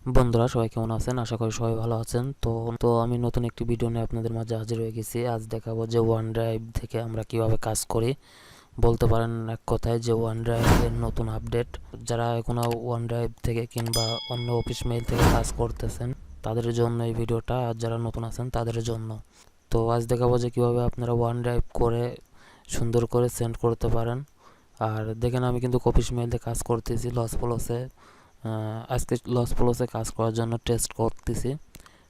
বন্ধুরা সবাই কেমন আছেন? আশা করি সবাই ভালো আছেন। তো আমি নতুন একটি ভিডিও নিয়ে আপনাদের মাঝে হাজির হয়ে গেছি। আজ দেখাবো যে ওয়ান ড্রাইভ থেকে আমরা কিভাবে কাজ করি। বলতে পারেন এক কথায় যে ওয়ান ড্রাইভের নতুন আপডেট। যারা এখনো ওয়ান ড্রাইভ থেকে কিংবা অন্য অফিস মেইল থেকে কাজ করতেছেন তাদের জন্য এই ভিডিওটা, আর যারা নতুন আছেন তাদের জন্য। তো আজ দেখাবো যে কিভাবে আপনারা ওয়ান ড্রাইভ করে সুন্দর করে সেন্ড করতে পারেন। আর দেখেন আমি কিন্তু অফিস মেইলে কাজ করতেছি লস প্লসে। আজকে লস প্লসে কাজ করার জন্য টেস্ট করতেছি।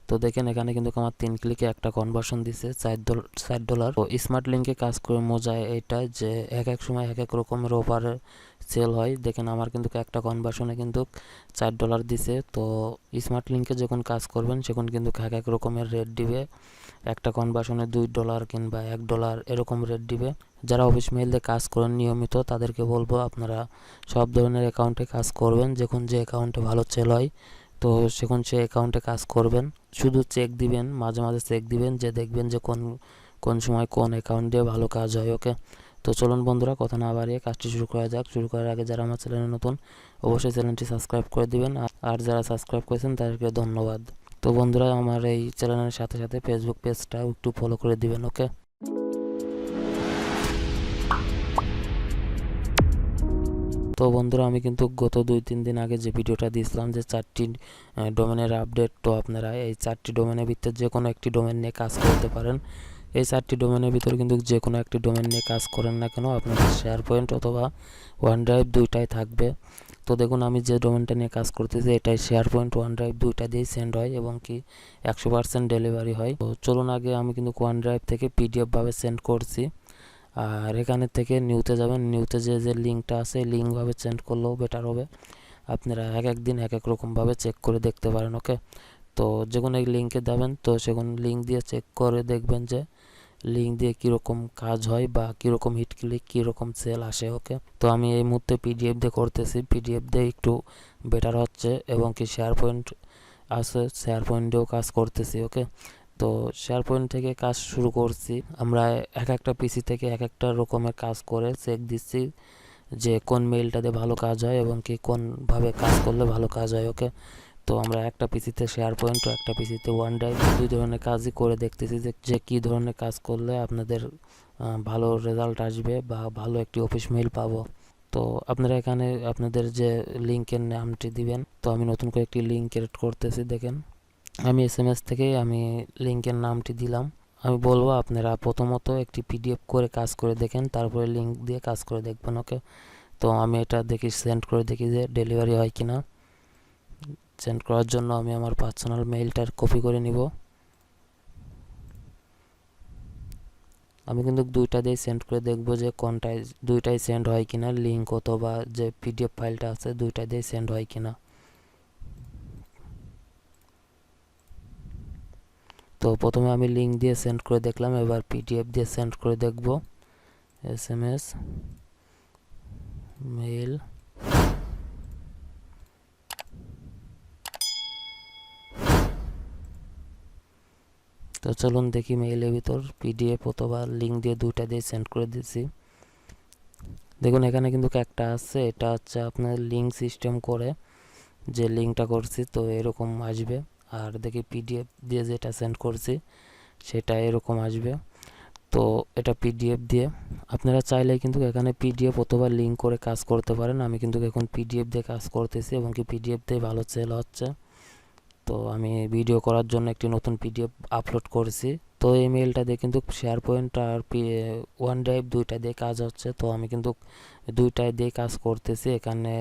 তো দেখেন এখানে কিন্তু আমার 3 ক্লিকে একটা কনভার্সন দিছে $4। তো স্মার্ট লিঙ্কে কাজ করে মজা এটা যে এক এক সময় এক এক রকমের অফারে সেল হয়। দেখেন আমার কিন্তু একটা কনভার্সনে কিন্তু $4 দিছে। তো স্মার্ট লিঙ্কে যখন কাজ করবেন সেখানে কিন্তু এক এক রকমের রেট দিবে। একটা কনভার্সনে $2 কিংবা $1 এরকম রেট দিবে। যারা অফিস মেইলে কাজ করেন নিয়মিত তাদেরকে বলবো আপনারা সব ধরনের অ্যাকাউন্টে কাজ করবেন। যখন যে অ্যাকাউন্টে ভালো সেল হয় তো সেখন সে অ্যাকাউন্টে কাজ করবেন। শুধু চেক দিবেন, মাঝে মাঝে চেক দিবেন যে দেখবেন যে কোন কোন সময় কোন অ্যাকাউন্ট দিয়ে ভালো কাজ হয়। ওকে, তো চলুন বন্ধুরা কথা না বাড়িয়ে কাজটি শুরু করা যাক। শুরু করার আগে যারা আমার চ্যানেলে নতুন অবশ্যই চ্যানেলটি সাবস্ক্রাইব করে দিবেন, আর যারা সাবস্ক্রাইব করেছেন তাদেরকে ধন্যবাদ। তো বন্ধুরা আমার এই চ্যানেলের সাথে সাথে ফেসবুক পেজটাও একটু ফলো করে দিবেন। ওকে, তো বন্ধুরা আমি কিন্তু গত 2-3 দিন আগে যে ভিডিওটা দিয়েছিলাম যে 4টি ডোমেনের আপডেট। তো আপনারা এই 4টি ডোমেনের ভিতরে যে কোনো একটি ডোমেন নিয়ে কাজ করতে পারেন। এই 4টি ডোমেনের ভিতরে কিন্তু যে কোনো একটি ডোমেন নিয়ে কাজ করেন না কেন আপনাদের শেয়ার পয়েন্ট অথবা ওয়ান ড্রাইভ দুইটাই থাকবে। তো দেখুন আমি যে ডোমেনটা নিয়ে কাজ করতেছি এটাই শেয়ার পয়েন্ট ওয়ান ড্রাইভ দুইটা দিয়েই সেন্ড হয় এবং কি 100% ডেলিভারি হয়। তো চলুন আগে আমি কিন্তু ওয়ান ড্রাইভ থেকে পিডিএফ ভাবে সেন্ড করছি। আর এখানে থেকে নিউতে যাবেন, নিউতে যে লিঙ্কটা আছে লিঙ্কভাবে সেন্ড করলেও বেটার হবে। আপনারা এক এক দিন এক এক রকমভাবে চেক করে দেখতে পারেন। ওকে, তো যে কোনো এক লিঙ্কে যাবেন, তো সেখানে লিঙ্ক দিয়ে চেক করে দেখবেন যে লিঙ্ক দিয়ে কীরকম কাজ হয় বা কীরকম হিট ক্লিক কীরকম সেল আসে। ওকে, তো আমি এই মুহূর্তে পিডিএফ দিয়ে করতেছি, পিডিএফ দিয়ে একটু বেটার হচ্ছে এবং কি শেয়ার পয়েন্ট আছে, শেয়ার পয়েন্ট দিয়েও কাজ করতেছি। ওকে, তো শেয়ার পয়েন্ট থেকে কাজ শুরু করছি। আমরা এক একটা পিসি থেকে এক একটা রকমের কাজ করে চেক দিচ্ছি যে কোন মেইলটাতে ভালো কাজ হয় এবং কি কোনভাবে কাজ করলে ভালো কাজ হয়। ওকে, তো আমরা একটা পিসিতে শেয়ার পয়েন্ট ও একটা পিসিতে ওয়ান ড্রাইভ দুই ধরনের কাজই করে দেখতেছি যে কী ধরনের কাজ করলে আপনাদের ভালো রেজাল্ট আসবে বা ভালো একটি অফিস মেইল পাবো। তো আপনারা এখানে আপনাদের যে লিঙ্কের নামটি দিবেন। তো আমি নতুন করে একটি লিঙ্ক ক্রিয়েট করতেছি। দেখেন আমি এসএমএস থেকে আমি লিঙ্কের নামটি দিলাম। আমি বলবো আপনারা প্রথমত একটি পিডিএফ করে কাজ করে দেখেন, তারপরে লিঙ্ক দিয়ে কাজ করে দেখবেন। ওকে, তো আমি এটা দেখি সেন্ড করে দেখি যে ডেলিভারি হয় কিনা। সেন্ড করার জন্য আমি আমার পার্সোনাল মেইলটার কপি করে নিব। আমি কিন্তু দুইটা দিয়ে সেন্ড করে দেখব যে কোনটায় দুইটাই সেন্ড হয় কিনা, লিঙ্ক অথবা যে পিডিএফ ফাইলটা আছে দুইটা দিয়ে সেন্ড হয় কিনা। তো প্রথমে আমি লিঙ্ক দিয়ে সেন্ড করে দেখলাম, এবার পিডিএফ দিয়ে সেন্ড করে দেখব। এসএমএস মেইল, তো চলুন দেখি মেইলের ভিতর পিডিএফ অথবা লিঙ্ক দিয়ে দুইটা দিয়ে সেন্ড করে দিয়েছি। দেখুন এখানে কিন্তু একটা আছে, এটা হচ্ছে আপনার লিঙ্ক সিস্টেম করে যে লিঙ্কটা করছি তো এরকম আসবে। আর দেখি পিডিএফ দিয়ে যেটা সেন্ড করছি সেটা এরকম আসবে। তো এটা পিডিএফ দিয়ে আপনারা চাইলে কিন্তু এখানে পিডিএফ অথবা লিঙ্ক করে কাজ করতে পারেন। আমি কিন্তু এখন পিডিএফ দিয়ে কাজ করতেছি এবং কি পিডিএফ দিয়ে ভালো সেল হচ্ছে। তো আমি ভিডিও করার জন্য একটি নতুন পিডিএফ আপলোড করেছি। তো এই মেইলটা দিয়ে কিন্তু শেয়ার পয়েন্ট আর ওয়ান ড্রাইভ দুইটা দিয়ে কাজ হচ্ছে। তো আমি কিন্তু দুইটাই দিয়ে কাজ করতেছি। এখানে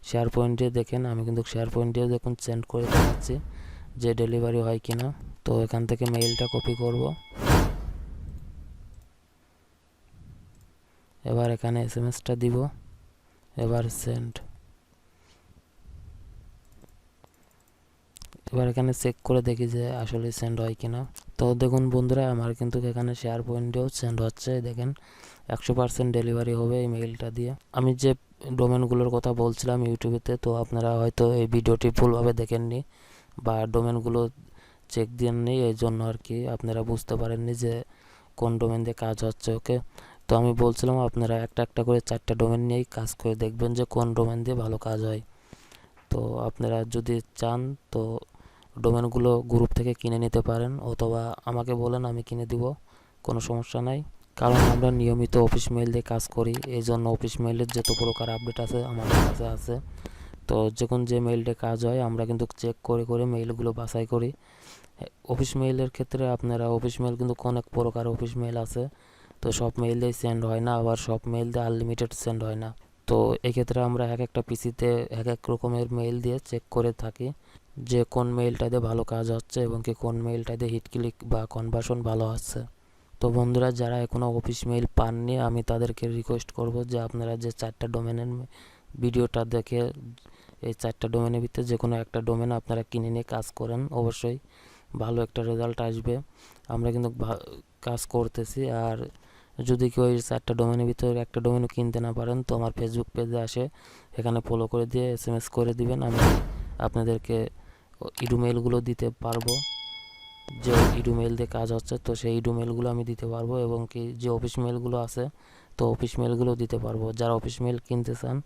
শেয়ার পয়েন্ট দিয়ে দেখেন আমি কিন্তু শেয়ার পয়েন্ট দিয়ে দেখুন সেন্ড করে দেখাচ্ছি যে ডেলিভারি হয় কিনা। তো এখান থেকে মেইলটা কপি করব, এবার এখানে এসএমএসটা দিব, এবার সেন্ড। এবার এখানে চেক করে দেখি যে আসলে সেন্ড হয় কিনা। তো দেখুন বন্ধুরা আমার কিন্তু এখানে শেয়ার পয়েন্টেও সেন্ড হচ্ছে। দেখেন 100% ডেলিভারি হবে এই মেইলটা দিয়ে। আমি যে ডোমেনগুলোর কথা বলছিলাম ইউটিউবেতে, তো আপনারা হয়তো এই ভিডিওটি ভুলভাবে দেখেননি বা ডোমেনগুলো চেক দেননি, এই জন্য আর কি আপনারা বুঝতে পারেননি যে কোন ডোমেন দিয়ে কাজ হচ্ছে। ওকে, তো আমি বলছিলাম আপনারা একটা একটা করে 4টা ডোমেন নিয়েই কাজ করে দেখবেন যে কোন ডোমেন দিয়ে ভালো কাজ হয়। তো আপনারা যদি চান তো ডোমেনগুলো গ্রুপ থেকে কিনে নিতে পারেন, অথবা আমাকে বলেন, আমি কিনে দিব, কোনো সমস্যা নাই। কারণ আমরা নিয়মিত অফিস মেইল দিয়ে কাজ করি, এই জন্য অফিস মেইলের যত প্রকার আপডেট আছে আমাদের কাছে আছে। তো যখন যে মেইলটা কাজ হয় আমরা কিন্তু চেক করে করে মেইলগুলো বাছাই করি। অফিস মেইলের ক্ষেত্রে আপনারা অফিস মেইল কিন্তু অনেক প্রকার অফিস মেইল আছে, তো সব মেইল দিয়ে সেন্ড হয় না, আবার সব মেইল দিয়ে আনলিমিটেড সেন্ড হয় না। তো এক্ষেত্রে আমরা এক একটা পিসিতে এক এক রকমের মেইল দিয়ে চেক করে থাকি যে কোন মেইলটাতে ভালো কাজ হচ্ছে এবং কি কোন মেইলটাতে হিট ক্লিক বা কনভার্সন ভালো হচ্ছে। তো বন্ধুরা, যারা এখনও অফিস মেইল পাননি আমি তাদেরকে রিকোয়েস্ট করব যে আপনারা যে 4টা ডোমেনের ভিডিওটা দেখে এই 4টা ডোমেনের ভিতরে যে কোনো একটা ডোমেন আপনারা কিনে নিয়ে কাজ করেন, অবশ্যই ভালো একটা রেজাল্ট আসবে। আমরা কিন্তু কাজ করতেছি। আর যদি কেউ এই 4টা ডোমেনের ভিতরে একটা ডোমেনও কিনতে না পারেন তো আমার ফেসবুক পেজে আসে, এখানে ফলো করে দিয়ে SMS করে দিবেন, আমি আপনাদেরকে ইডুমেইলগুলো দিতে পারবো। যে ইডুমেইল দিয়ে কাজ হচ্ছে তো সেই ইডুমেইলগুলো আমি দিতে পারবো, এবং কি যে অফিস মেইলগুলো আছে তো অফিস মেইলগুলো দিতে পারবো। যারা অফিস মেইল কিনতে চান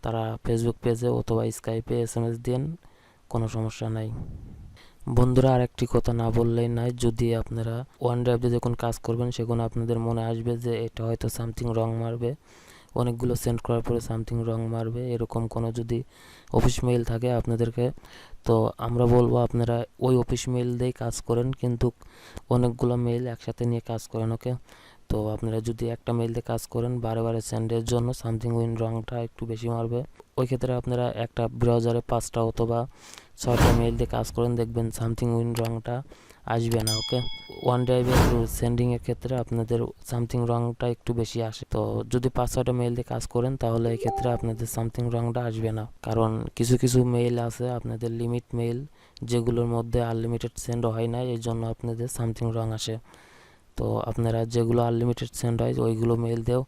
তারা ফেসবুক পেজে অথবা স্কাইপে SMS দিন, কোনো সমস্যা নাই। বন্ধুরা, আরেকটি কথা না বললেই নাই, যদি আপনারা OneDrive যখন কাজ করবেন সেখানে আপনাদের মনে আসবে যে এটা হয়তো সামথিং রং মারবে, অনেকগুলো সেন্ড করার পরে সামথিং রং মারবে, এরকম কোনো যদি অফিস মেইল থাকে আপনাদেরকে, তো আমরা বলবো আপনারা ওই অফিস মেইল দিয়েই কাজ করেন, কিন্তু অনেকগুলো মেইল একসাথে নিয়ে কাজ করেন। ওকে, তো আপনারা যদি একটা মেইল দিয়ে কাজ করেন বারে বারে সেন্ডের জন্য সামথিং উইন রংটা একটু বেশি মারবে। ওই ক্ষেত্রে আপনারা একটা ব্রাউজারে 5টা অথবা 6টা মেইল দিয়ে কাজ করেন, দেখবেন সামথিং উইন রংটা আসবে না। ওকে, OneDrive সেন্ডিংয়ের ক্ষেত্রে আপনাদের সামথিং রংটা একটু বেশি আসে। তো যদি 5-6টা মেইল দিয়ে কাজ করেন তাহলে এই ক্ষেত্রে আপনাদের সামথিং রংটা আসবে না, কারণ কিছু কিছু মেইল আছে আপনাদের লিমিট মেইল যেগুলোর মধ্যে আনলিমিটেড সেন্ড হয় না, এই জন্য আপনাদের সামথিং রং আসে। তো আপনারা যেগুলো আনলিমিটেড সেন্ড হয় ওইগুলো মেইল দিয়েও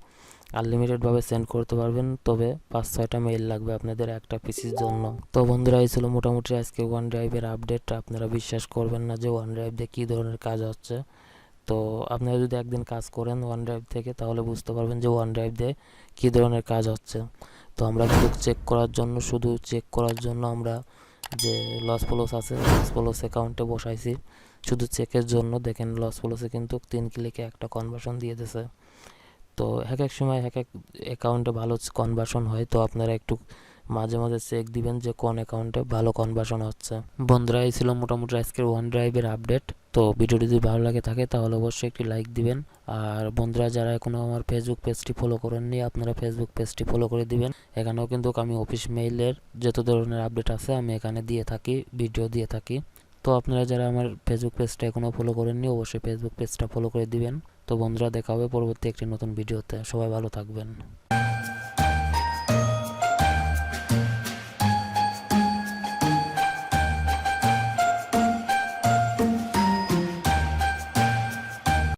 আনলিমিটেডভাবে সেন্ড করতে পারবেন, তবে 5-6টা মেইল লাগবে আপনাদের একটা পিসির জন্য। তো বন্ধুরা, এই ছিল মোটামুটি আজকে OneDrive-এর আপডেট। আপনারা বিশ্বাস করবেন না যে OneDrive দিয়ে কী ধরনের কাজ হচ্ছে। তো আপনারা যদি একদিন কাজ করেন OneDrive থেকে তাহলে বুঝতে পারবেন যে OneDrive দিয়ে কী ধরনের কাজ হচ্ছে। তো আমরা কিন্তু চেক করার জন্য, শুধু চেক করার জন্য আমরা যে লস ফলোস আছে লস ফলোস অ্যাকাউন্টে বসাইছি শুধু চেকের জন্য। দেখেন লস ফলোসে কিন্তু 3 ক্লিকে একটা কনভার্সন দিয়ে দিয়েছে। তো এক এক সময় এক এক অ্যাকাউন্টে ভালো কনভার্সন হয়, তো আপনারা একটু মাঝে মাঝে চেক দিবেন যে কোন অ্যাকাউন্টে ভালো কনভার্সন হচ্ছে। বন্ধুরা, এই ছিল মোটামুটি আজকের OneDrive-এর আপডেট। তো ভিডিওটি যদি ভালো লাগে থাকে তাহলে অবশ্যই একটি লাইক দিবেন। আর বন্ধুরা, যারা এখনও আমার ফেসবুক পেজটি ফলো করেননি আপনারা ফেসবুক পেজটি ফলো করে দিবেন। এখানেও কিন্তু আমি অফিস মেইলের যত ধরনের আপডেট আছে আমি এখানে দিয়ে থাকি, ভিডিও দিয়ে থাকি। তো আপনারা যারা আমার ফেসবুক পেজটা এখনও ফলো করেননি অবশ্যই ফেসবুক পেজটা ফলো করে দিবেন। তো বন্ধুরা, দেখা হবে পরবর্তী একটি নতুন ভিডিওতে। সবাই ভালো থাকবেন।